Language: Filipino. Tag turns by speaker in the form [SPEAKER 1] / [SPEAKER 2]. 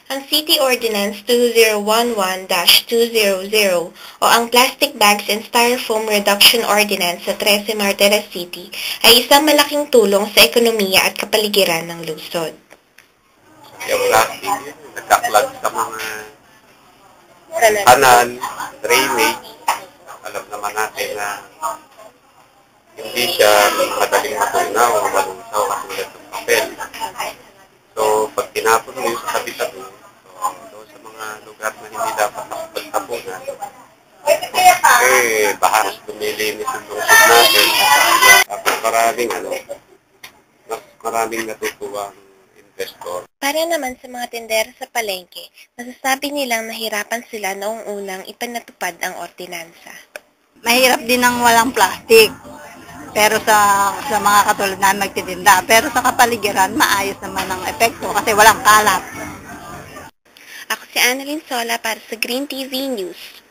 [SPEAKER 1] Ang City Ordinance 2011-200 o ang Plastic Bags and Styrofoam Reduction Ordinance sa 13 Martires City ay isang malaking tulong sa ekonomiya at kapaligiran ng lungsod.
[SPEAKER 2] Yung plastic, nagkaklag sa mga kanal, drainage. Alam naman natin na hindi siya madaling matunaw o malungsaw katulad ng papel. So, pag tinapon mo yung sa tabi-tabi, doon sa mga lugar na hindi dapat nakapagtapunan, bahas lumilinis yung lungsod natin. At maraming natutuwang investor.
[SPEAKER 1] Para naman sa mga tindera sa palengke, masasabi nilang nahirapan sila noong unang ipanatupad ang ordinansa.
[SPEAKER 3] Mahirap din ang walang plastic. Pero sa mga katulad na magtitinda. Pero sa kapaligiran, maayos naman ang epekto kasi walang kalat.
[SPEAKER 1] Ako si Annalyn Sola para sa Green TV News.